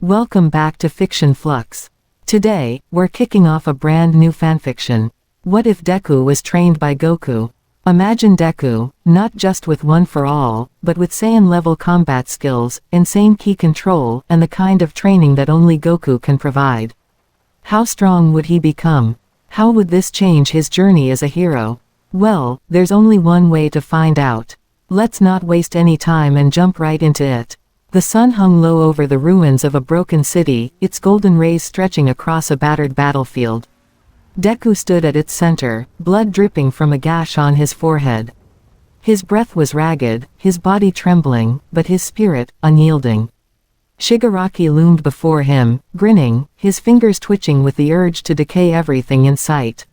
Welcome back to Fiction Flux. Today, we're kicking off a brand new fanfiction. What if Deku was trained by Goku? Imagine Deku, not just with one for all, but with Saiyan-level combat skills, insane ki control, and the kind of training that only Goku can provide. How strong would he become? How would this change his journey as a hero? Well, there's only one way to find out. Let's not waste any time and jump right into it. The sun hung low over the ruins of a broken city, its golden rays stretching across a battered battlefield. Deku stood at its center, blood dripping from a gash on his forehead. His breath was ragged, his body trembling, but his spirit, unyielding. Shigaraki loomed before him, grinning, his fingers twitching with the urge to decay everything in sight.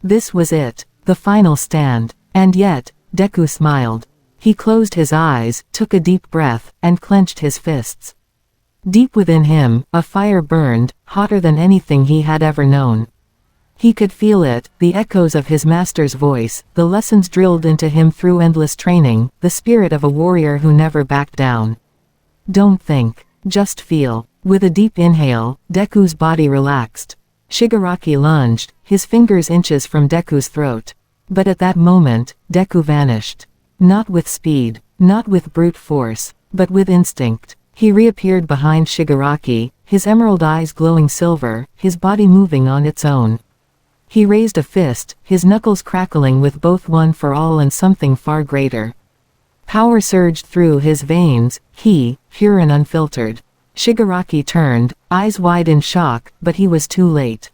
This was it, the final stand. And yet, Deku smiled. He closed his eyes, took a deep breath, and clenched his fists. Deep within him, a fire burned, hotter than anything he had ever known. He could feel it, the echoes of his master's voice, the lessons drilled into him through endless training, the spirit of a warrior who never backed down. Don't think, just feel. With a deep inhale, Deku's body relaxed. Shigaraki lunged, his fingers inches from Deku's throat. But at that moment, Deku vanished. Not with speed, not with brute force, but with instinct. He reappeared behind Shigaraki, his emerald eyes glowing silver, his body moving on its own. He raised a fist, his knuckles crackling with both one for all and something far greater. Power surged through his veins, pure and unfiltered. Shigaraki turned, eyes wide in shock, but he was too late.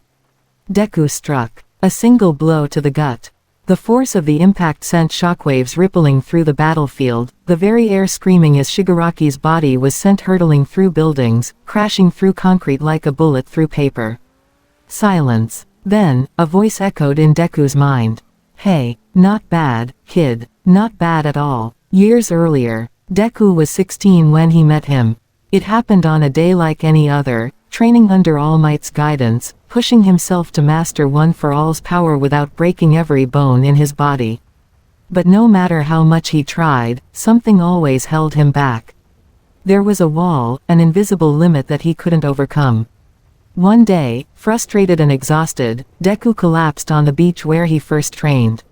Deku struck. A single blow to the gut. The force of the impact sent shockwaves rippling through the battlefield, the very air screaming as Shigaraki's body was sent hurtling through buildings, crashing through concrete like a bullet through paper. Silence. Then, a voice echoed in Deku's mind. Hey, not bad, kid, not bad at all. Years earlier, Deku was 16 when he met him. It happened on a day like any other, training under All Might's guidance, pushing himself to master One for All's power without breaking every bone in his body. But no matter how much he tried, something always held him back. There was a wall, an invisible limit that he couldn't overcome. One day, frustrated and exhausted, Deku collapsed on the beach where he first trained.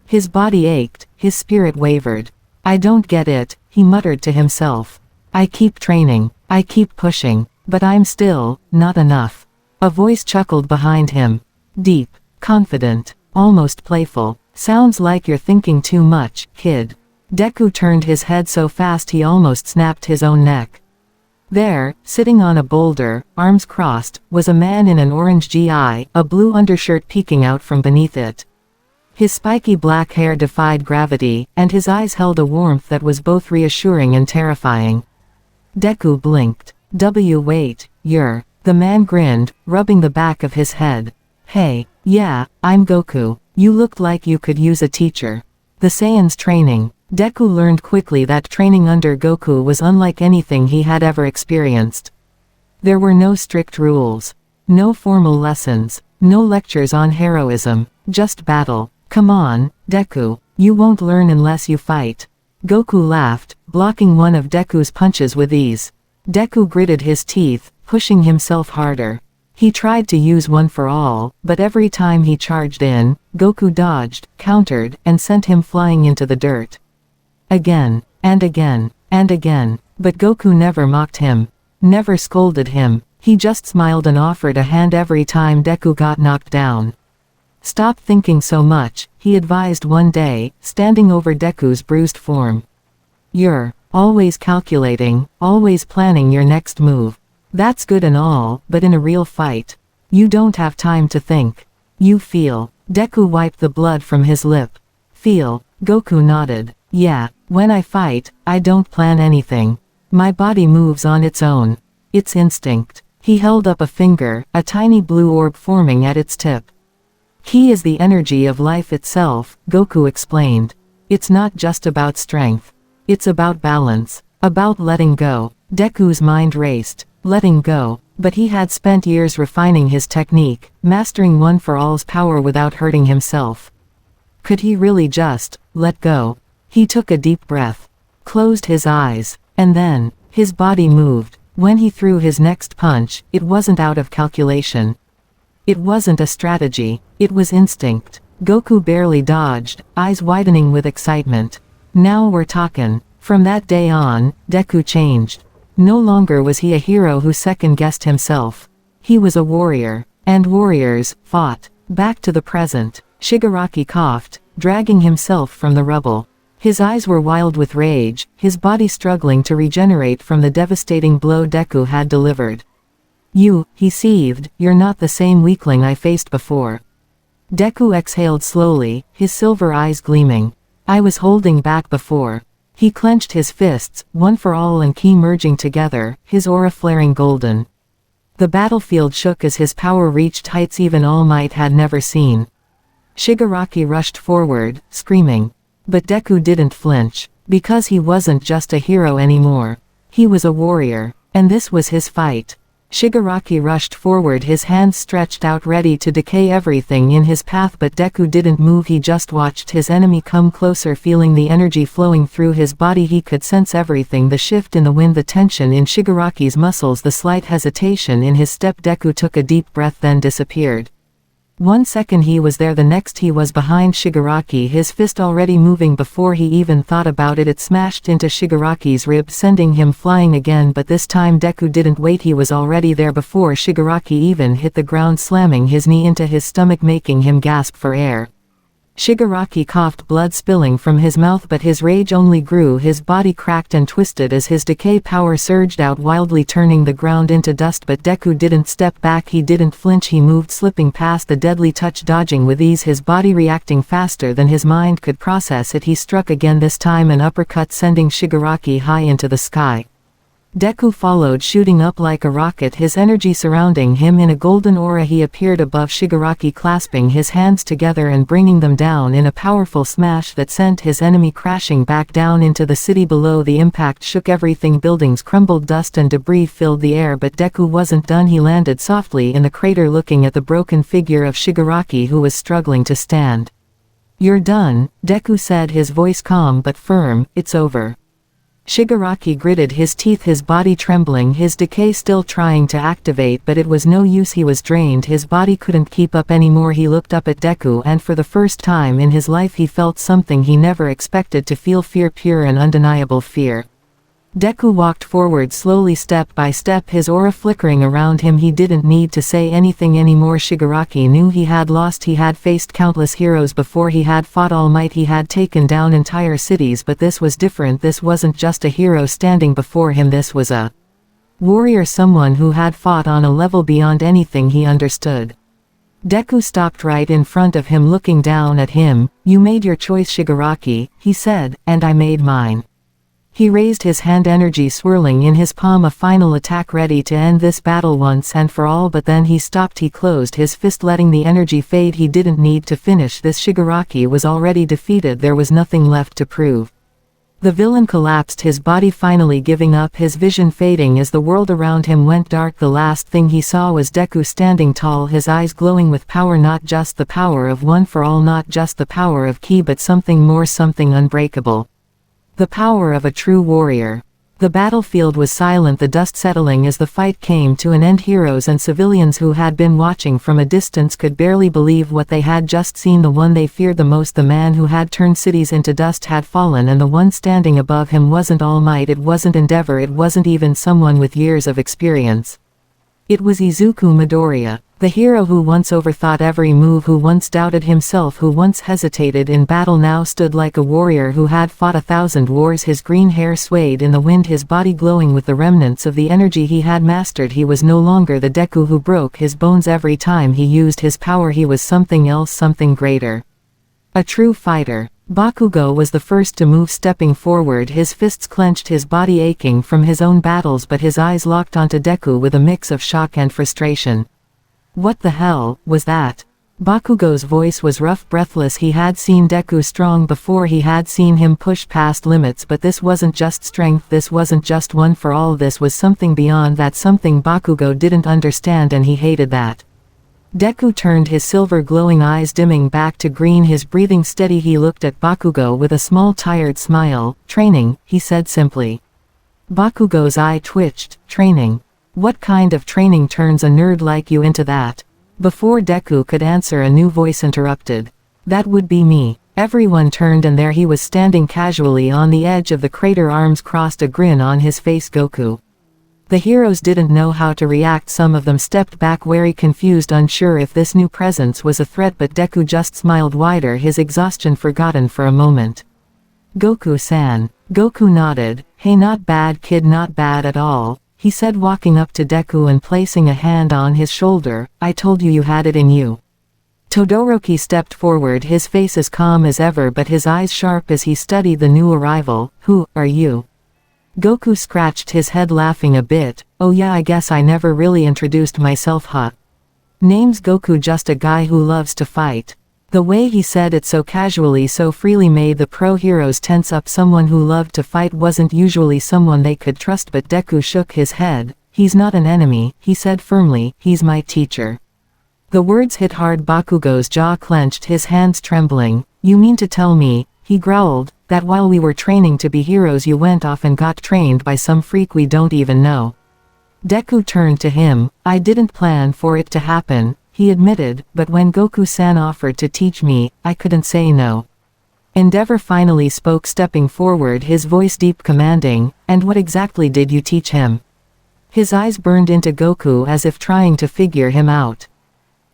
His body ached, his spirit wavered. I don't get it, he muttered to himself. I keep training, I keep pushing, but I'm still, not enough. A voice chuckled behind him. Deep, confident, almost playful. Sounds like you're thinking too much, kid. Deku turned his head so fast he almost snapped his own neck. There, sitting on a boulder, arms crossed, was a man in an orange gi, a blue undershirt peeking out from beneath it. His spiky black hair defied gravity, and his eyes held a warmth that was both reassuring and terrifying. Deku blinked. Wait, you're... The man grinned, rubbing the back of his head. Hey, yeah, I'm Goku. You looked like you could use a teacher. The Saiyan's training. Deku learned quickly that training under Goku was unlike anything he had ever experienced. There were no strict rules. No formal lessons. No lectures on heroism. Just battle. Come on, Deku. You won't learn unless you fight. Goku laughed, blocking one of Deku's punches with ease. Deku gritted his teeth, pushing himself harder. He tried to use One for All, but every time he charged in, Goku dodged, countered, and sent him flying into the dirt. Again, and again, and again, but Goku never mocked him. Never scolded him. He just smiled and offered a hand every time Deku got knocked down. Stop thinking so much, he advised one day, standing over Deku's bruised form. You're always calculating, always planning your next move. That's good and all, but in a real fight, you don't have time to think. You feel. Deku wiped the blood from his lip. Feel. Goku nodded. Yeah, when I fight, I don't plan anything. My body moves on its own. It's instinct. He held up a finger, a tiny blue orb forming at its tip. Ki is the energy of life itself, Goku explained. It's not just about strength. It's about balance. About letting go. Deku's mind raced. Letting go. But he had spent years refining his technique, mastering One for All's power without hurting himself. Could he really just let go? He took a deep breath. Closed his eyes. And then, his body moved. When he threw his next punch, it wasn't out of calculation. It wasn't a strategy, it was instinct. Goku barely dodged, eyes widening with excitement. Now we're talkin'. From that day on, Deku changed. No longer was he a hero who second-guessed himself. He was a warrior. And warriors fought. Back to the present. Shigaraki coughed, dragging himself from the rubble. His eyes were wild with rage, his body struggling to regenerate from the devastating blow Deku had delivered. "You," he seethed, "you're not the same weakling I faced before." Deku exhaled slowly, his silver eyes gleaming. "I was holding back before." He clenched his fists, one for all and ki merging together, his aura flaring golden. The battlefield shook as his power reached heights even All Might had never seen. Shigaraki rushed forward, screaming. But Deku didn't flinch, because he wasn't just a hero anymore. He was a warrior, and this was his fight. Shigaraki rushed forward, his hands stretched out ready to decay everything in his path, but Deku didn't move. He just watched his enemy come closer, feeling the energy flowing through his body. He could sense everything, the shift in the wind, the tension in Shigaraki's muscles, the slight hesitation in his step. Deku took a deep breath, then disappeared. 1 second he was there, the next he was behind Shigaraki, his fist already moving. Before he even thought about it, it smashed into Shigaraki's rib, sending him flying again. But this time Deku didn't wait, he was already there before Shigaraki even hit the ground, slamming his knee into his stomach, making him gasp for air. Shigaraki coughed, blood spilling from his mouth, but his rage only grew. His body cracked and twisted as his decay power surged out wildly, turning the ground into dust. But Deku didn't step back, he didn't flinch, he moved, slipping past the deadly touch, dodging with ease, his body reacting faster than his mind could process it. He struck again, this time an uppercut sending Shigaraki high into the sky. Deku followed, shooting up like a rocket, his energy surrounding him in a golden aura. He appeared above Shigaraki, clasping his hands together and bringing them down in a powerful smash that sent his enemy crashing back down into the city below. The impact shook everything, buildings crumbled, dust and debris filled the air. But Deku wasn't done. He landed softly in the crater, looking at the broken figure of Shigaraki, who was struggling to stand. "You're done," Deku said, his voice calm but firm. "It's over." Shigaraki gritted his teeth, his body trembling, his decay still trying to activate, but it was no use. He was drained, his body couldn't keep up anymore. He looked up at Deku, and for the first time in his life he felt something he never expected to feel: fear, pure and undeniable fear. Deku walked forward slowly, step by step, his aura flickering around him. He didn't need to say anything anymore. Shigaraki knew he had lost. He had faced countless heroes before, he had fought All Might, he had taken down entire cities, but this was different. This wasn't just a hero standing before him, this was a warrior, someone who had fought on a level beyond anything he understood. Deku stopped right in front of him, looking down at him. "You made your choice, Shigaraki," he said, "and I made mine." He raised his hand, energy swirling in his palm, a final attack ready to end this battle once and for all. But then he stopped, he closed his fist, letting the energy fade. He didn't need to finish this. Shigaraki was already defeated, there was nothing left to prove. The villain collapsed, his body finally giving up, his vision fading as the world around him went dark. The last thing he saw was Deku standing tall, his eyes glowing with power, not just the power of one for all, not just the power of ki, but something more, something unbreakable. The power of a true warrior. The battlefield was silent, the dust settling as the fight came to an end. Heroes and civilians who had been watching from a distance could barely believe what they had just seen. The one they feared the most, the man who had turned cities into dust, had fallen, and the one standing above him wasn't All Might, it wasn't Endeavor, it wasn't even someone with years of experience. It was Izuku Midoriya, the hero who once overthought every move, who once doubted himself, who once hesitated in battle, now stood like a warrior who had fought 1,000 wars. His green hair swayed in the wind, his body glowing with the remnants of the energy he had mastered. He was no longer the Deku who broke his bones every time he used his power. He was something else, something greater. A true fighter. Bakugo was the first to move, stepping forward, his fists clenched, his body aching from his own battles, but his eyes locked onto Deku with a mix of shock and frustration. "What the hell was that?" Bakugo's voice was rough, breathless. He had seen Deku strong before, he had seen him push past limits, but this wasn't just strength, this wasn't just one for all, this was something beyond that, something Bakugo didn't understand, and he hated that. Deku turned, his silver glowing eyes dimming back to green, his breathing steady. He looked at Bakugo with a small tired smile. "Training," he said simply. Bakugo's eye twitched. Training? What kind of training turns a nerd like you into that? Before Deku could answer, a new voice interrupted. That would be me. Everyone turned, and there he was standing casually on the edge of the crater, arms crossed, a grin on his face. Goku. The heroes didn't know how to react. Some of them stepped back, wary, confused, unsure if this new presence was a threat, but Deku just smiled wider, his exhaustion forgotten for a moment. Goku-san. Goku nodded. Hey, not bad kid, not bad at all, he said, walking up to Deku and placing a hand on his shoulder. I told you you had it in you. Todoroki stepped forward, his face as calm as ever but his eyes sharp as he studied the new arrival. Who are you? Goku scratched his head, laughing a bit. Oh yeah, I guess I never really introduced myself, huh? Name's Goku, just a guy who loves to fight. The way he said it so casually, so freely, made the pro heroes tense up. Someone who loved to fight wasn't usually someone they could trust, but Deku shook his head. He's not an enemy, he said firmly, he's my teacher. The words hit hard. Bakugo's jaw clenched, his hands trembling. You mean to tell me, he growled, that while we were training to be heroes you went off and got trained by some freak we don't even know? Deku turned to him. I didn't plan for it to happen, he admitted, but when Goku-san offered to teach me, I couldn't say no. Endeavor finally spoke, stepping forward, his voice deep, commanding. And what exactly did you teach him? His eyes burned into Goku as if trying to figure him out.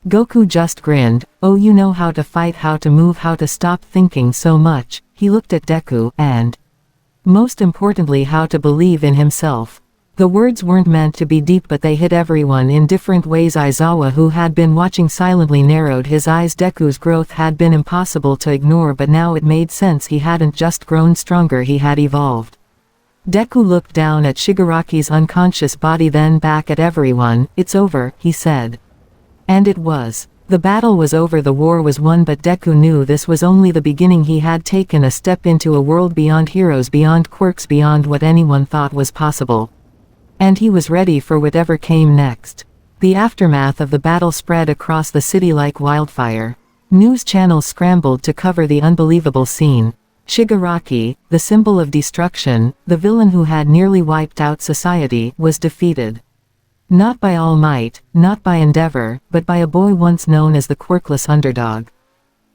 Goku just grinned. Oh, you know how to fight, how to move, how to stop thinking so much. He looked at Deku, and most importantly, how to believe in himself. The words weren't meant to be deep, but they hit everyone in different ways. Aizawa, who had been watching silently, narrowed his eyes. Deku's growth had been impossible to ignore, but now it made sense. He hadn't just grown stronger, he had evolved. Deku looked down at Shigaraki's unconscious body, then back at everyone. It's over, he said. And it was. The battle was over, the war was won, but Deku knew this was only the beginning. He had taken a step into a world beyond heroes, beyond quirks, beyond what anyone thought was possible. And he was ready for whatever came next. The aftermath of the battle spread across the city like wildfire. News channels scrambled to cover the unbelievable scene. Shigaraki, the symbol of destruction, the villain who had nearly wiped out society, was defeated. Not by All Might, not by Endeavor, but by a boy once known as the quirkless underdog.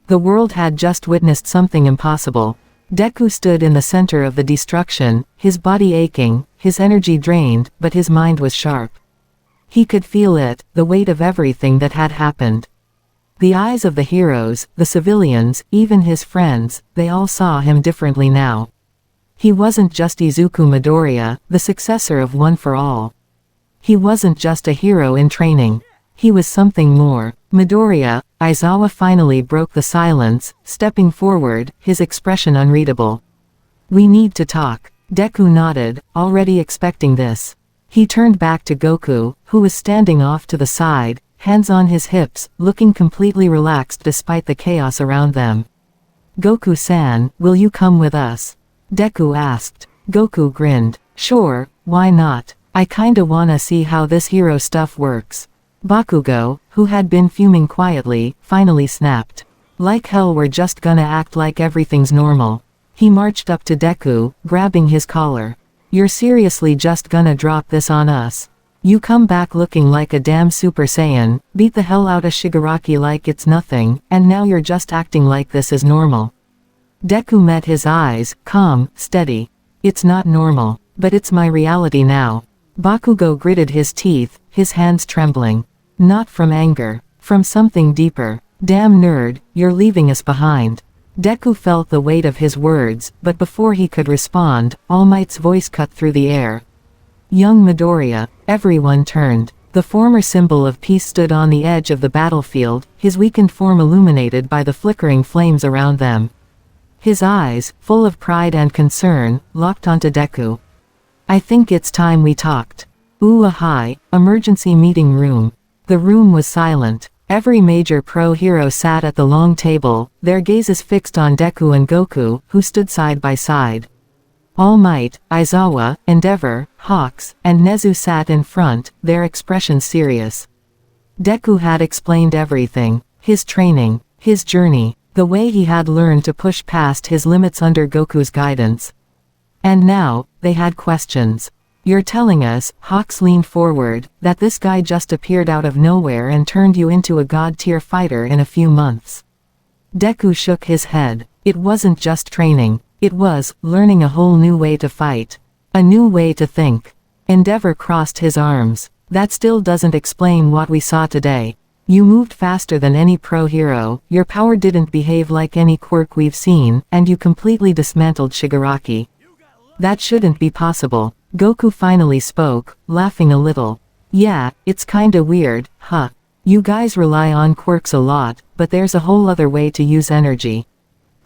The world had just witnessed something impossible. Deku stood in the center of the destruction, his body aching, his energy drained, but his mind was sharp. He could feel it, the weight of everything that had happened. The eyes of the heroes, the civilians, even his friends, they all saw him differently now. He wasn't just Izuku Midoriya, the successor of One for All. He wasn't just a hero in training. He was something more. Midoriya. Aizawa finally broke the silence, stepping forward, his expression unreadable. We need to talk. Deku nodded, already expecting this. He turned back to Goku, who was standing off to the side, hands on his hips, looking completely relaxed despite the chaos around them. Goku-san, will you come with us? Deku asked. Goku grinned. Sure, why not? I kinda wanna see how this hero stuff works. Bakugo, who had been fuming quietly, finally snapped. Like hell, we're just gonna act like everything's normal. He marched up to Deku, grabbing his collar. You're seriously just gonna drop this on us? You come back looking like a damn Super Saiyan, beat the hell out of Shigaraki like it's nothing, and now you're just acting like this is normal. Deku met his eyes, calm, steady. It's not normal, but it's my reality now. Bakugo gritted his teeth, his hands trembling. Not from anger, from something deeper. Damn nerd, you're leaving us behind. Deku felt the weight of his words, but before he could respond, All Might's voice cut through the air. Young Midoriya. Everyone turned. The former symbol of peace stood on the edge of the battlefield, his weakened form illuminated by the flickering flames around them. His eyes, full of pride and concern, locked onto Deku. I think it's time we talked. Hi, emergency meeting room. The room was silent. Every major pro-hero sat at the long table, their gazes fixed on Deku and Goku, who stood side by side. All Might, Aizawa, Endeavor, Hawks, and Nezu sat in front, their expressions serious. Deku had explained everything. His training, his journey, the way he had learned to push past his limits under Goku's guidance. And now, they had questions. "You're telling us," Hawks leaned forward, "that this guy just appeared out of nowhere and turned you into a god-tier fighter in a few months?" Deku shook his head. "It wasn't just training. It was learning a whole new way to fight. A new way to think." Endeavor crossed his arms. "That still doesn't explain what we saw today. You moved faster than any pro hero, your power didn't behave like any quirk we've seen, and you completely dismantled Shigaraki. That shouldn't be possible." Goku finally spoke, laughing a little. "Yeah, it's kinda weird, huh? You guys rely on quirks a lot, but there's a whole other way to use energy."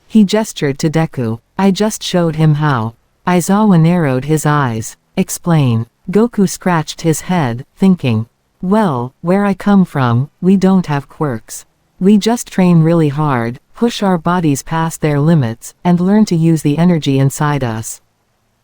He gestured to Deku. "I just showed him how." Aizawa narrowed his eyes. "Explain." Goku scratched his head, thinking. "Well, where I come from, we don't have quirks. We just train really hard, push our bodies past their limits, and learn to use the energy inside us.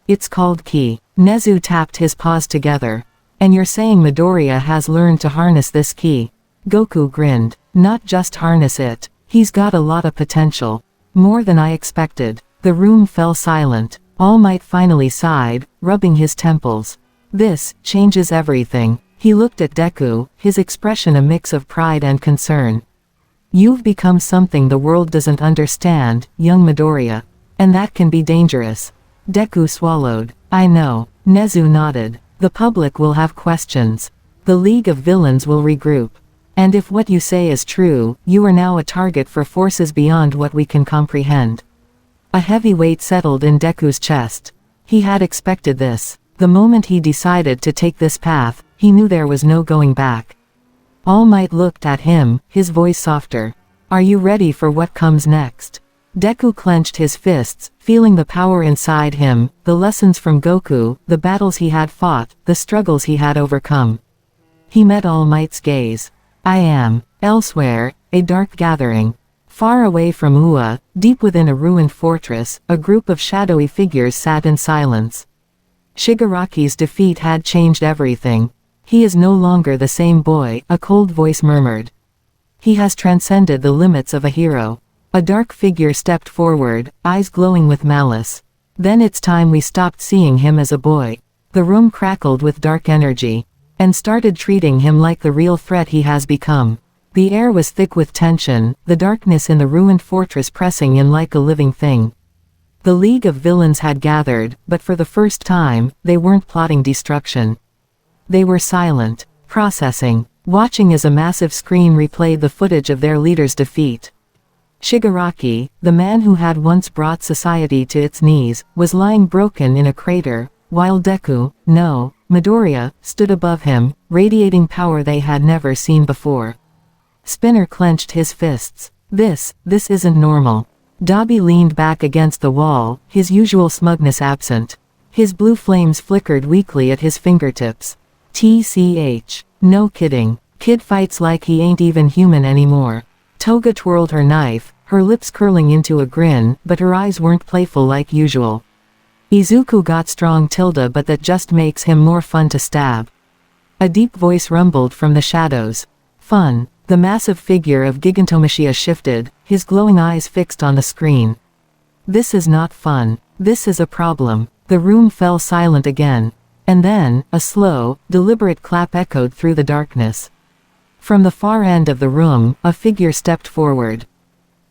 It's called ki." Nezu tapped his paws together. "And you're saying Midoriya has learned to harness this ki?" Goku grinned. "Not just harness it. He's got a lot of potential. More than I expected." The room fell silent. All Might finally sighed, rubbing his temples. "This changes everything." He looked at Deku, his expression a mix of pride and concern. "You've become something the world doesn't understand, young Midoriya. And that can be dangerous." Deku swallowed. "I know." Nezu nodded. "The public will have questions. The League of Villains will regroup. And if what you say is true, you are now a target for forces beyond what we can comprehend." A heavy weight settled in Deku's chest. He had expected this. The moment he decided to take this path, he knew there was no going back. All Might looked at him, his voice softer. "Are you ready for what comes next?" Deku clenched his fists, feeling the power inside him, the lessons from Goku, the battles he had fought, the struggles he had overcome. He met All Might's gaze. "I am." Elsewhere, a dark gathering. Far away from Ua, deep within a ruined fortress, a group of shadowy figures sat in silence. Shigaraki's defeat had changed everything. "He is no longer the same boy," a cold voice murmured. "He has transcended the limits of a hero." A dark figure stepped forward, eyes glowing with malice. "Then it's time we stopped seeing him as a boy." The room crackled with dark energy. "And started treating him like the real threat he has become." The air was thick with tension, the darkness in the ruined fortress pressing in like a living thing. The League of Villains had gathered, but for the first time, they weren't plotting destruction. They were silent, processing, watching as a massive screen replayed the footage of their leader's defeat. Shigaraki, the man who had once brought society to its knees, was lying broken in a crater, while Deku, no, Midoriya, stood above him, radiating power they had never seen before. Spinner clenched his fists. This isn't normal." Dabi leaned back against the wall, his usual smugness absent. His blue flames flickered weakly at his fingertips. "TCH. No kidding. Kid fights like he ain't even human anymore." Toga twirled her knife, her lips curling into a grin, but her eyes weren't playful like usual. "Izuku got strong tilde, but that just makes him more fun to stab." A deep voice rumbled from the shadows. "Fun." The massive figure of Gigantomachia shifted, his glowing eyes fixed on the screen. "This is not fun. This is a problem." The room fell silent again. And then, a slow, deliberate clap echoed through the darkness. From the far end of the room, a figure stepped forward.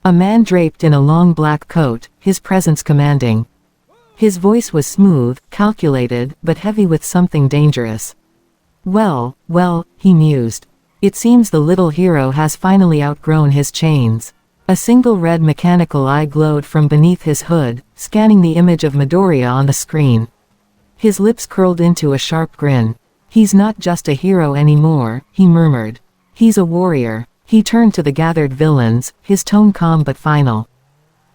A man draped in a long black coat, his presence commanding. His voice was smooth, calculated, but heavy with something dangerous. Well, he mused. It seems the little hero has finally outgrown his chains." A single red mechanical eye glowed from beneath his hood, scanning the image of Midoriya on the screen. His lips curled into a sharp grin. "He's not just a hero anymore," he murmured. "He's a warrior." He turned to the gathered villains, his tone calm but final.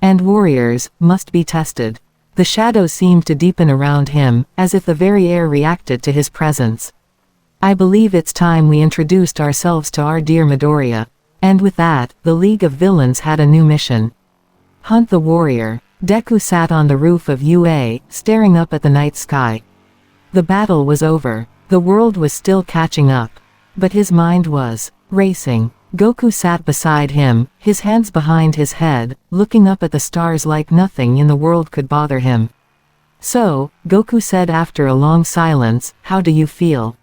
"And warriors must be tested." The shadows seemed to deepen around him, as if the very air reacted to his presence. "I believe it's time we introduced ourselves to our dear Midoriya." And with that, the League of Villains had a new mission. Hunt the warrior. Deku sat on the roof of UA, staring up at the night sky. The battle was over. The world was still catching up. But his mind was racing. Goku sat beside him, his hands behind his head, looking up at the stars like nothing in the world could bother him. So, Goku said after a long silence, how do you feel?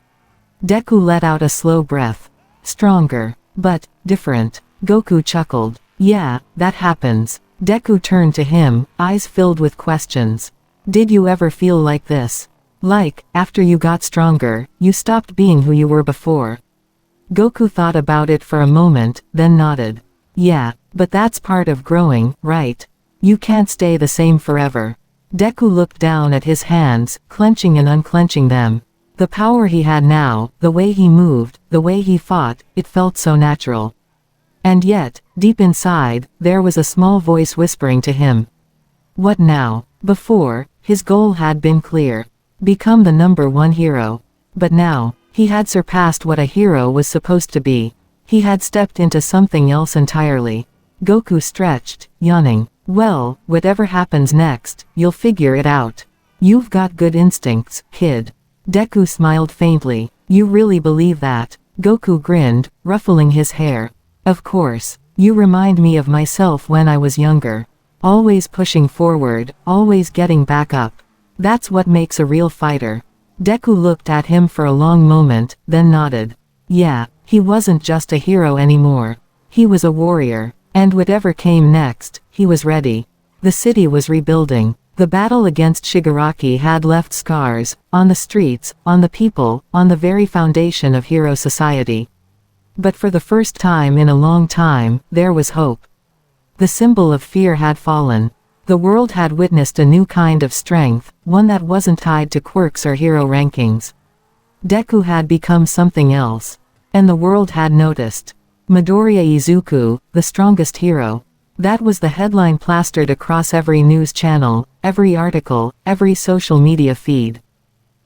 Deku let out a slow breath. Stronger. But, different. Goku chuckled. Yeah, that happens. Deku turned to him, eyes filled with questions. Did you ever feel like this? Like, after you got stronger, you stopped being who you were before? Goku thought about it for a moment, then nodded. Yeah, but that's part of growing, right? You can't stay the same forever. Deku looked down at his hands, clenching and unclenching them. The power he had now, the way he moved, the way he fought, it felt so natural. And yet, deep inside, there was a small voice whispering to him. What now? Before, his goal had been clear. Become the #1 hero. But now, he had surpassed what a hero was supposed to be. He had stepped into something else entirely. Goku stretched, yawning. Well, whatever happens next, you'll figure it out. You've got good instincts, kid. Deku smiled faintly. You really believe that? Goku grinned, ruffling his hair. Of course. You remind me of myself when I was younger. Always pushing forward, always getting back up. That's what makes a real fighter. Deku looked at him for a long moment, then nodded. Yeah, he wasn't just a hero anymore. He was a warrior. And whatever came next, he was ready. The city was rebuilding. The battle against Shigaraki had left scars, on the streets, on the people, on the very foundation of hero society. But for the first time in a long time, there was hope. The symbol of fear had fallen. The world had witnessed a new kind of strength, one that wasn't tied to quirks or hero rankings. Deku had become something else. And the world had noticed. Midoriya Izuku, the strongest hero. That was the headline plastered across every news channel, every article, every social media feed.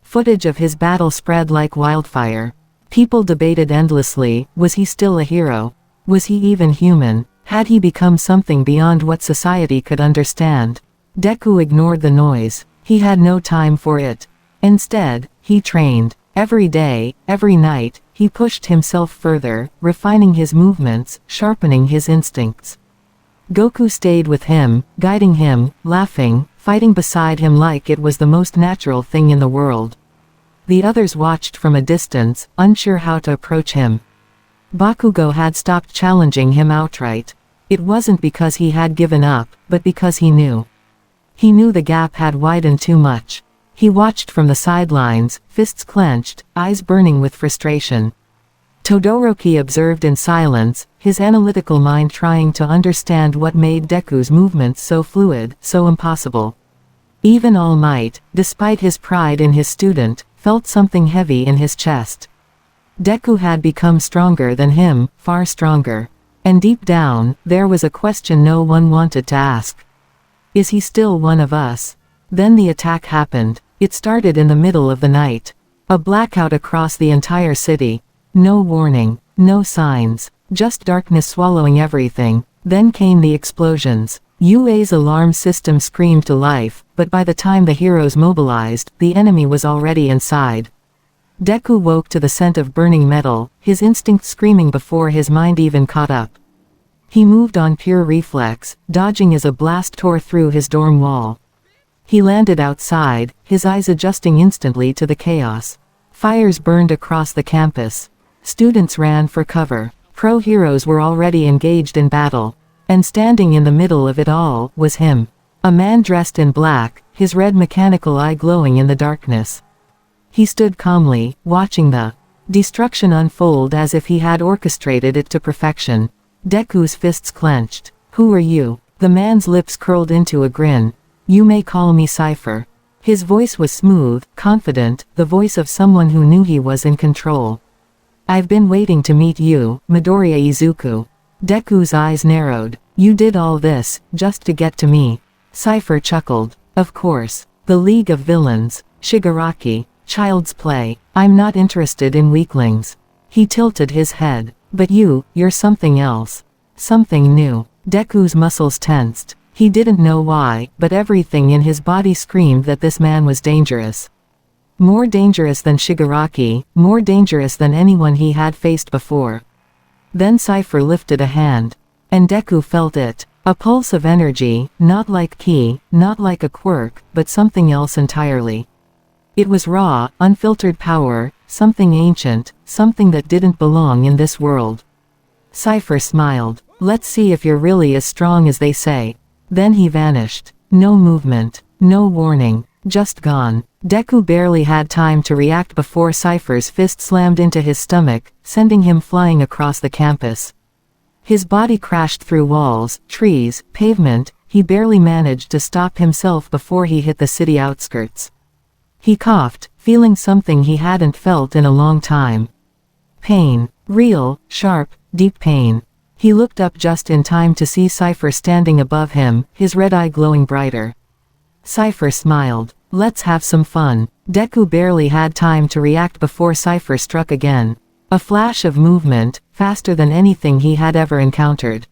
Footage of his battle spread like wildfire. People debated endlessly, was he still a hero? Was he even human? Had he become something beyond what society could understand? Deku ignored the noise. He had no time for it. Instead, he trained. Every day, every night, he pushed himself further, refining his movements, sharpening his instincts. Goku stayed with him, guiding him, laughing, fighting beside him like it was the most natural thing in the world. The others watched from a distance, unsure how to approach him. Bakugo had stopped challenging him outright. It wasn't because he had given up, but because he knew. He knew the gap had widened too much. He watched from the sidelines, fists clenched, eyes burning with frustration. Todoroki observed in silence, his analytical mind trying to understand what made Deku's movements so fluid, so impossible. Even All Might, despite his pride in his student, felt something heavy in his chest. Deku had become stronger than him, far stronger. And deep down, there was a question no one wanted to ask. Is he still one of us? Then the attack happened. It started in the middle of the night. A blackout across the entire city. No warning, no signs, just darkness swallowing everything. Then came the explosions. UA's alarm system screamed to life, but by the time the heroes mobilized, the enemy was already inside. Deku woke to the scent of burning metal, his instinct screaming before his mind even caught up. He moved on pure reflex, dodging as a blast tore through his dorm wall. He landed outside, his eyes adjusting instantly to the chaos. Fires burned across the campus. Students ran for cover. Pro heroes were already engaged in battle. And standing in the middle of it all, was him. A man dressed in black, his red mechanical eye glowing in the darkness. He stood calmly, watching the destruction unfold as if he had orchestrated it to perfection. Deku's fists clenched. Who are you? The man's lips curled into a grin. You may call me Cypher. His voice was smooth, confident, the voice of someone who knew he was in control. I've been waiting to meet you, Midoriya Izuku. Deku's eyes narrowed. You did all this, just to get to me. Cypher chuckled. Of course. The League of Villains. Shigaraki. Child's play. I'm not interested in weaklings. He tilted his head. But you're something else. Something new. Deku's muscles tensed. He didn't know why, but everything in his body screamed that this man was dangerous. More dangerous than Shigaraki, more dangerous than anyone he had faced before. Then Cypher lifted a hand. And Deku felt it. A pulse of energy, not like ki, not like a quirk, but something else entirely. It was raw, unfiltered power, something ancient, something that didn't belong in this world. Cypher smiled. Let's see if you're really as strong as they say. Then he vanished. No movement, no warning, just gone. Deku barely had time to react before Cypher's fist slammed into his stomach, sending him flying across the campus. His body crashed through walls, trees, pavement. He barely managed to stop himself before he hit the city outskirts. He coughed, feeling something he hadn't felt in a long time. Pain. Real, sharp, deep pain. He looked up just in time to see Cypher standing above him, his red eye glowing brighter. Cypher smiled. Let's have some fun. Deku barely had time to react before Cypher struck again. A flash of movement, faster than anything he had ever encountered.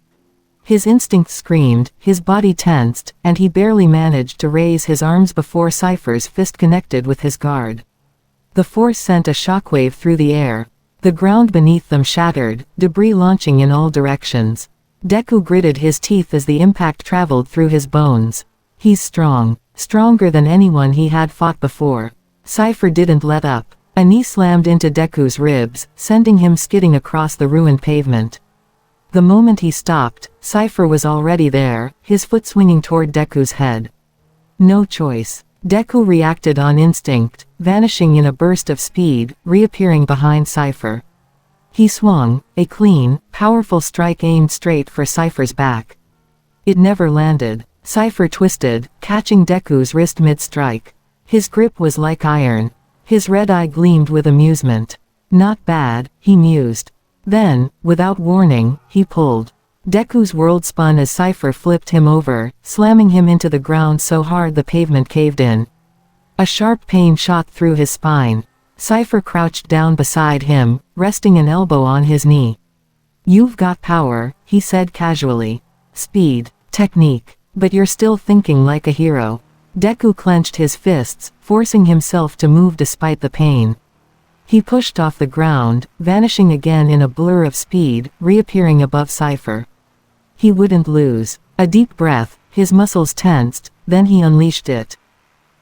His instinct screamed, his body tensed, and he barely managed to raise his arms before Cypher's fist connected with his guard. The force sent a shockwave through the air. The ground beneath them shattered, debris launching in all directions. Deku gritted his teeth as the impact traveled through his bones. He's strong, stronger than anyone he had fought before. Cypher didn't let up. A knee slammed into Deku's ribs, sending him skidding across the ruined pavement. The moment he stopped, Cypher was already there, his foot swinging toward Deku's head. No choice. Deku reacted on instinct, vanishing in a burst of speed, reappearing behind Cypher. He swung, a clean, powerful strike aimed straight for Cypher's back. It never landed. Cypher twisted, catching Deku's wrist mid-strike. His grip was like iron. His red eye gleamed with amusement. Not bad, he mused. Then, without warning, he pulled. Deku's world spun as Cypher flipped him over, slamming him into the ground so hard the pavement caved in. A sharp pain shot through his spine. Cypher crouched down beside him, resting an elbow on his knee. "You've got power," he said casually. "Speed, technique, but you're still thinking like a hero." Deku clenched his fists, forcing himself to move despite the pain. He pushed off the ground, vanishing again in a blur of speed, reappearing above Cypher. He wouldn't lose. A deep breath, his muscles tensed, then he unleashed it.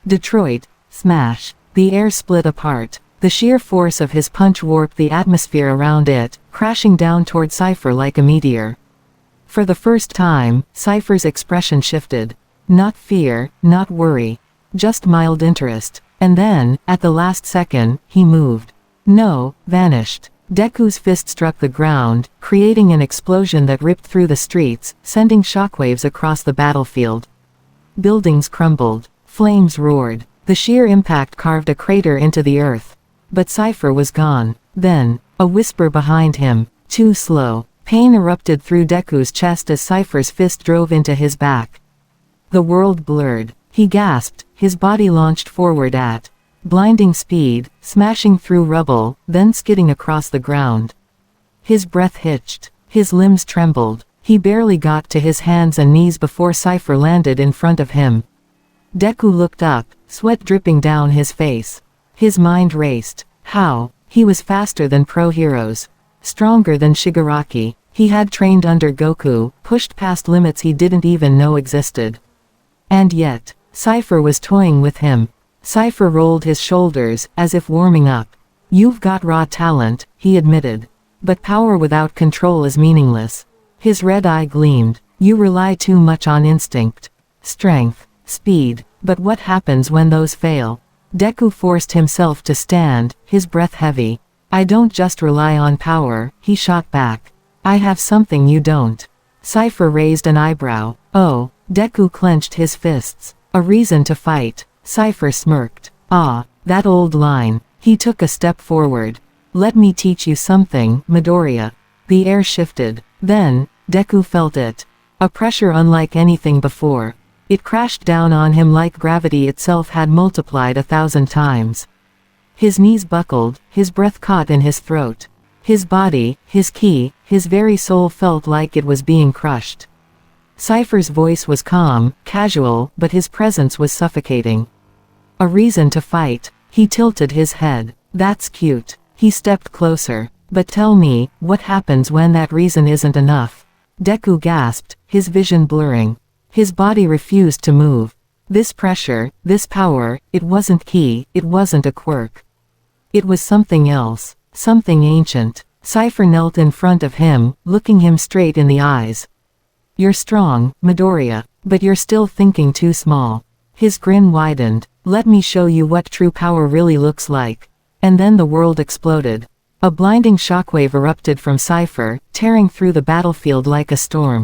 Detroit. Smash. The air split apart. The sheer force of his punch warped the atmosphere around it, crashing down toward Cypher like a meteor. For the first time, Cypher's expression shifted. Not fear, not worry. Just mild interest. And then, at the last second, he moved. No, vanished. Deku's fist struck the ground, creating an explosion that ripped through the streets, sending shockwaves across the battlefield. Buildings crumbled. Flames roared. The sheer impact carved a crater into the earth. But Cypher was gone. Then, a whisper behind him. Too slow. Pain erupted through Deku's chest as Cypher's fist drove into his back. The world blurred. He gasped, his body launched forward at blinding speed, smashing through rubble, then skidding across the ground. His breath hitched. His limbs trembled. He barely got to his hands and knees before Cypher landed in front of him. Deku looked up, sweat dripping down his face. His mind raced. How? He was faster than pro-heroes. Stronger than Shigaraki. He had trained under Goku, pushed past limits he didn't even know existed. And yet, Cypher was toying with him. Cypher rolled his shoulders, as if warming up. "You've got raw talent," he admitted. "But power without control is meaningless." His red eye gleamed. "You rely too much on instinct. Strength. Speed. But what happens when those fail?" Deku forced himself to stand, his breath heavy. "I don't just rely on power," he shot back. "I have something you don't." Cypher raised an eyebrow. "Oh." Deku clenched his fists. "A reason to fight." Cypher smirked. "Ah, that old line." He took a step forward. "Let me teach you something, Midoriya." The air shifted. Then, Deku felt it. A pressure unlike anything before. It crashed down on him like gravity itself had multiplied 1,000 times. His knees buckled, his breath caught in his throat. His body, his ki, his very soul felt like it was being crushed. Cypher's voice was calm, casual, but his presence was suffocating. "A reason to fight." He tilted his head. "That's cute." He stepped closer. "But tell me, what happens when that reason isn't enough?" Deku gasped, his vision blurring. His body refused to move. This pressure, this power, it wasn't ki, it wasn't a quirk. It was something else, something ancient. Cypher knelt in front of him, looking him straight in the eyes. "You're strong, Midoriya, but you're still thinking too small." His grin widened. "Let me show you what true power really looks like." And then the world exploded. A blinding shockwave erupted from Cypher, tearing through the battlefield like a storm.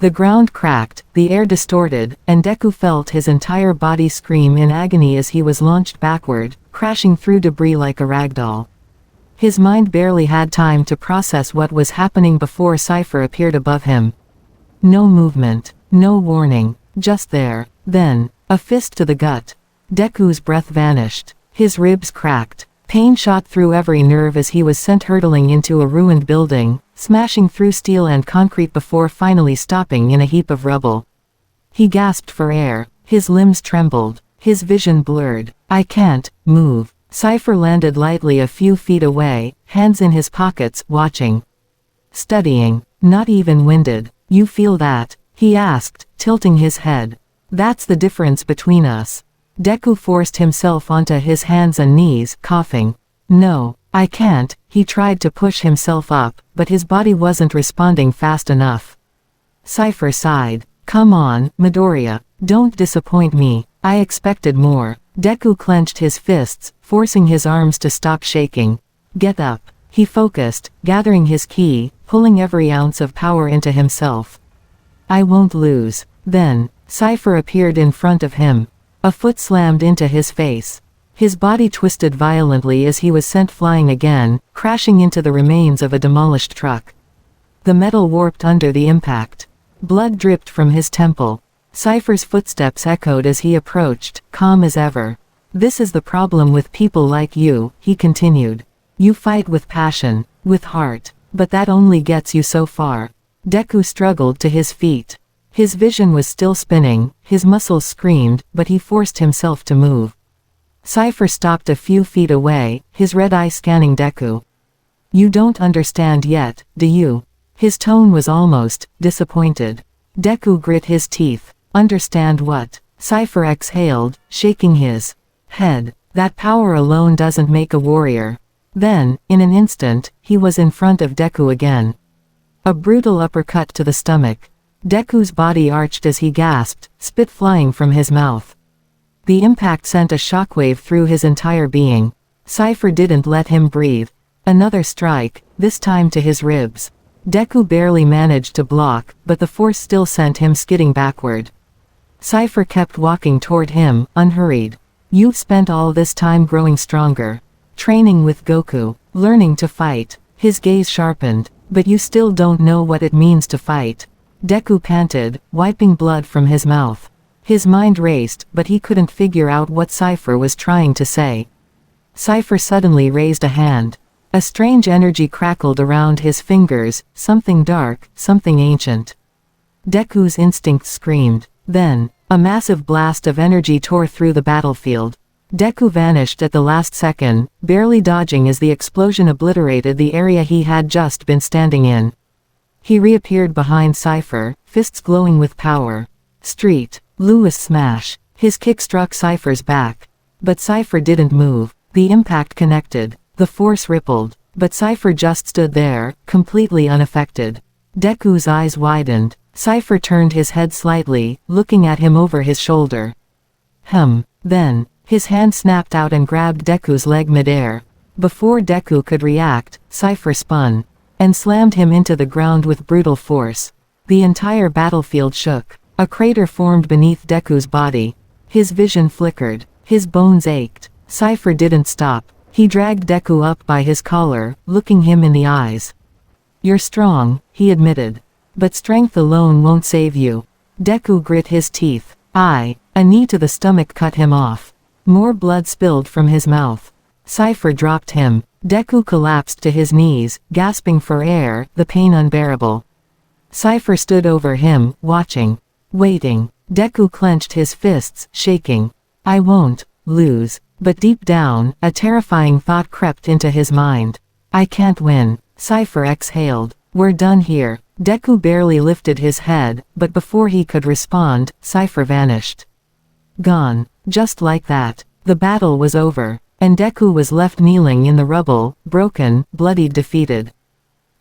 The ground cracked, the air distorted, and Deku felt his entire body scream in agony as he was launched backward, crashing through debris like a ragdoll. His mind barely had time to process what was happening before Cypher appeared above him. No movement, no warning, just there. Then, a fist to the gut. Deku's breath vanished. His ribs cracked. Pain shot through every nerve as he was sent hurtling into a ruined building, smashing through steel and concrete before finally stopping in a heap of rubble. He gasped for air. His limbs trembled. His vision blurred. "I can't move." Cypher landed lightly a few feet away, hands in his pockets, watching. Studying. Not even winded. "You feel that?" he asked, tilting his head. "That's the difference between us." Deku forced himself onto his hands and knees, coughing. "No, I can't." He tried to push himself up, but his body wasn't responding fast enough. Cypher sighed. "Come on, Midoriya, don't disappoint me. I expected more." Deku clenched his fists, forcing his arms to stop shaking. "Get up." He focused, gathering his ki, pulling every ounce of power into himself. "I won't lose." Then, Cypher appeared in front of him. A foot slammed into his face. His body twisted violently as he was sent flying again, crashing into the remains of a demolished truck. The metal warped under the impact. Blood dripped from his temple. Cypher's footsteps echoed as he approached, calm as ever. "This is the problem with people like you," he continued. "You fight with passion, with heart, but that only gets you so far." Deku struggled to his feet. His vision was still spinning, his muscles screamed, but he forced himself to move. Cypher stopped a few feet away, his red eye scanning Deku. "You don't understand yet, do you?" His tone was almost disappointed. Deku grit his teeth. "Understand what?" Cypher exhaled, shaking his head. "That power alone doesn't make a warrior." Then, in an instant, he was in front of Deku again. A brutal uppercut to the stomach. Deku's body arched as he gasped, spit flying from his mouth. The impact sent a shockwave through his entire being. Cypher didn't let him breathe. Another strike, this time to his ribs. Deku barely managed to block, but the force still sent him skidding backward. Cypher kept walking toward him, unhurried. "You've spent all this time growing stronger. Training with Goku, learning to fight." His gaze sharpened. "But you still don't know what it means to fight." Deku panted, wiping blood from his mouth. His mind raced, but he couldn't figure out what Cypher was trying to say. Cypher suddenly raised a hand. A strange energy crackled around his fingers, something dark, something ancient. Deku's instinct screamed. Then, a massive blast of energy tore through the battlefield. Deku vanished at the last second, barely dodging as the explosion obliterated the area he had just been standing in. He reappeared behind Cypher, fists glowing with power. Street. Lewis smash. His kick struck Cypher's back. But Cypher didn't move. The impact connected. The force rippled. But Cypher just stood there, completely unaffected. Deku's eyes widened. Cypher turned his head slightly, looking at him over his shoulder. Then, his hand snapped out and grabbed Deku's leg midair. Before Deku could react, Cypher spun and slammed him into the ground with brutal force. The entire battlefield shook. A crater formed beneath Deku's body. His vision flickered. His bones ached. Cypher didn't stop. He dragged Deku up by his collar, looking him in the eyes. "You're strong," he admitted. "But strength alone won't save you." Deku grit his teeth. A knee to the stomach cut him off. More blood spilled from his mouth. Cypher dropped him. Deku collapsed to his knees, gasping for air, the pain unbearable. Cypher stood over him, watching. Waiting. Deku clenched his fists, shaking. "I won't lose." But deep down, a terrifying thought crept into his mind. "I can't win." Cypher exhaled. "We're done here." Deku barely lifted his head, but before he could respond, Cypher vanished. Gone. Just like that. The battle was over, and Deku was left kneeling in the rubble, broken, bloodied, defeated.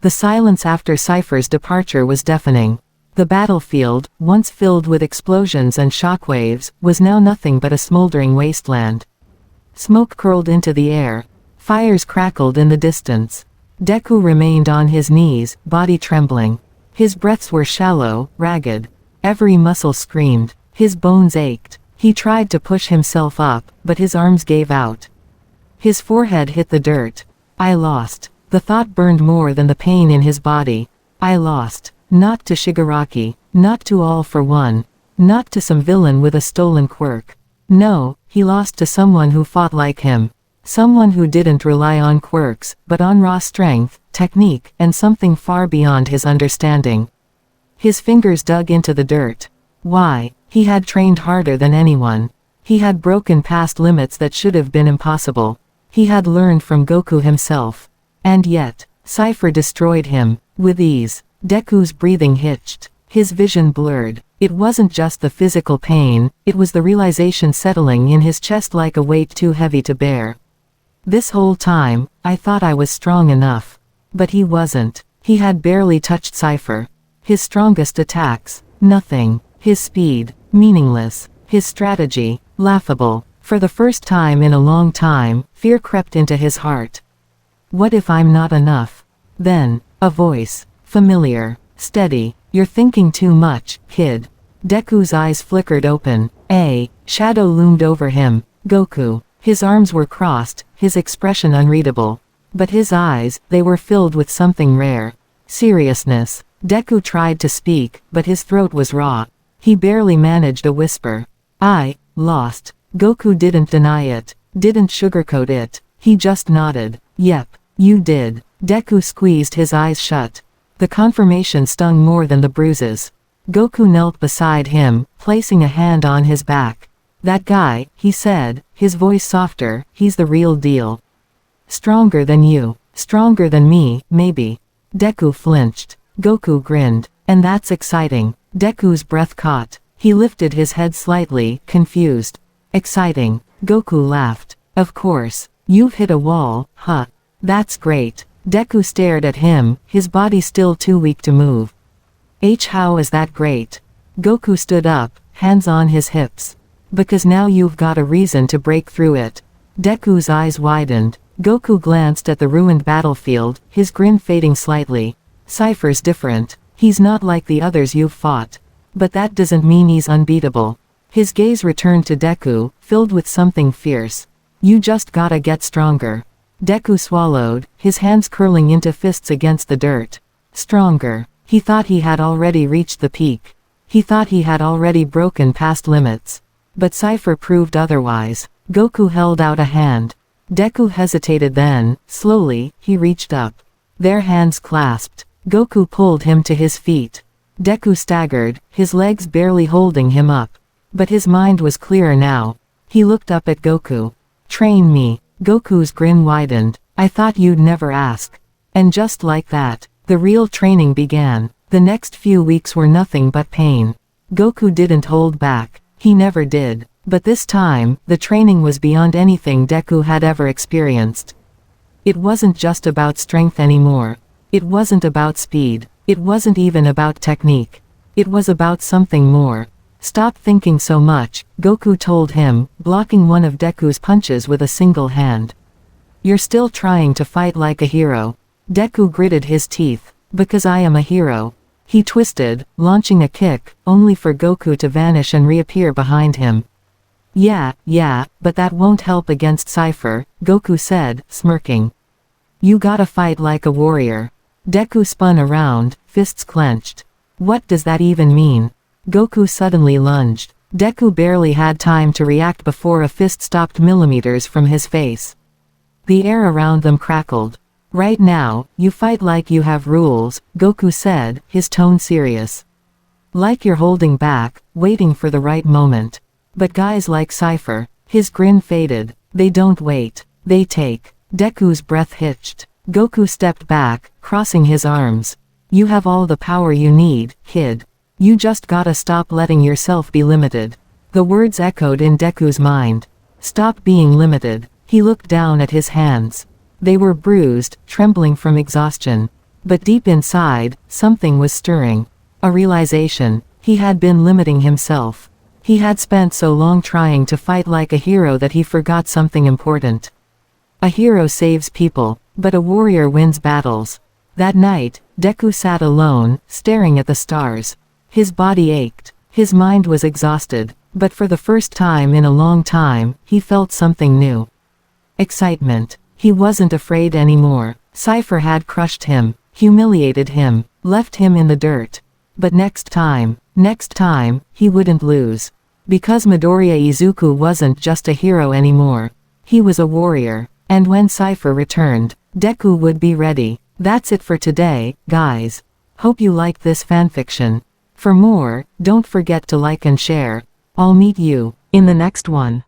The silence after Cypher's departure was deafening. The battlefield, once filled with explosions and shockwaves, was now nothing but a smoldering wasteland. Smoke curled into the air. Fires crackled in the distance. Deku remained on his knees, body trembling. His breaths were shallow, ragged. Every muscle screamed. His bones ached. He tried to push himself up, but his arms gave out. His forehead hit the dirt. I lost. The thought burned more than the pain in his body. I lost. Not to Shigaraki. Not to All for One. Not to some villain with a stolen quirk. No, he lost to someone who fought like him. Someone who didn't rely on quirks, but on raw strength, technique, and something far beyond his understanding. His fingers dug into the dirt. Why? He had trained harder than anyone. He had broken past limits that should have been impossible. He had learned from Goku himself. And yet, Cypher destroyed him, with ease. Deku's breathing hitched. His vision blurred. It wasn't just the physical pain, it was the realization settling in his chest like a weight too heavy to bear. This whole time, I thought I was strong enough. But he wasn't. He had barely touched Cypher. His strongest attacks, nothing. His speed, meaningless. His strategy, laughable. For the first time in a long time, fear crept into his heart. What if I'm not enough? Then, a voice. Familiar. Steady. You're thinking too much, kid. Deku's eyes flickered open. A shadow loomed over him. Goku. His arms were crossed, his expression unreadable. But his eyes, they were filled with something rare. Seriousness. Deku tried to speak, but his throat was raw. He barely managed a whisper. I lost. Goku didn't deny it, didn't sugarcoat it. He just nodded. Yep, you did. Deku squeezed his eyes shut. The confirmation stung more than the bruises. Goku knelt beside him, placing a hand on his back. That guy, he said, his voice softer, he's the real deal. Stronger than you. Stronger than me, maybe. Deku flinched. Goku grinned. And that's exciting. Deku's breath caught. He lifted his head slightly, confused. Exciting. Goku laughed. Of course. You've hit a wall, huh? That's great. Deku stared at him, his body still too weak to move. How is that great? Goku stood up, hands on his hips. Because now you've got a reason to break through it. Deku's eyes widened. Goku glanced at the ruined battlefield, his grin fading slightly. Cypher's different. He's not like the others you've fought. But that doesn't mean he's unbeatable. His gaze returned to Deku, filled with something fierce. You just gotta get stronger. Deku swallowed, his hands curling into fists against the dirt. Stronger. He thought he had already reached the peak. He thought he had already broken past limits. But Cypher proved otherwise. Goku held out a hand. Deku hesitated then, slowly, he reached up. Their hands clasped. Goku pulled him to his feet. Deku staggered, his legs barely holding him up. But his mind was clearer now. He looked up at Goku. Train me. Goku's grin widened. I thought you'd never ask. And just like that, the real training began. The next few weeks were nothing but pain. Goku didn't hold back. He never did. But this time, the training was beyond anything Deku had ever experienced. It wasn't just about strength anymore. It wasn't about speed. It wasn't even about technique. It was about something more. Stop thinking so much, Goku told him, blocking one of Deku's punches with a single hand. You're still trying to fight like a hero. Deku gritted his teeth. Because I am a hero. He twisted, launching a kick, only for Goku to vanish and reappear behind him. Yeah, but that won't help against Cypher, Goku said, smirking. You gotta fight like a warrior. Deku spun around, fists clenched. What does that even mean? Goku suddenly lunged. Deku barely had time to react before a fist stopped millimeters from his face. The air around them crackled. Right now, you fight like you have rules, Goku said, his tone serious. Like you're holding back, waiting for the right moment. But guys like Cypher, his grin faded. They don't wait. They take. Deku's breath hitched. Goku stepped back, crossing his arms. You have all the power you need, kid. You just gotta stop letting yourself be limited. The words echoed in Deku's mind. Stop being limited. He looked down at his hands. They were bruised, trembling from exhaustion. But deep inside, something was stirring. A realization. He had been limiting himself. He had spent so long trying to fight like a hero that he forgot something important. A hero saves people, but a warrior wins battles. That night, Deku sat alone, staring at the stars. His body ached. His mind was exhausted, but for the first time in a long time, he felt something new. Excitement. He wasn't afraid anymore. Cypher had crushed him, humiliated him, left him in the dirt. But next time, he wouldn't lose. Because Midoriya Izuku wasn't just a hero anymore. He was a warrior. And when Cypher returned, Deku would be ready. That's it for today, guys. Hope you liked this fanfiction. For more, don't forget to like and share. I'll meet you in the next one.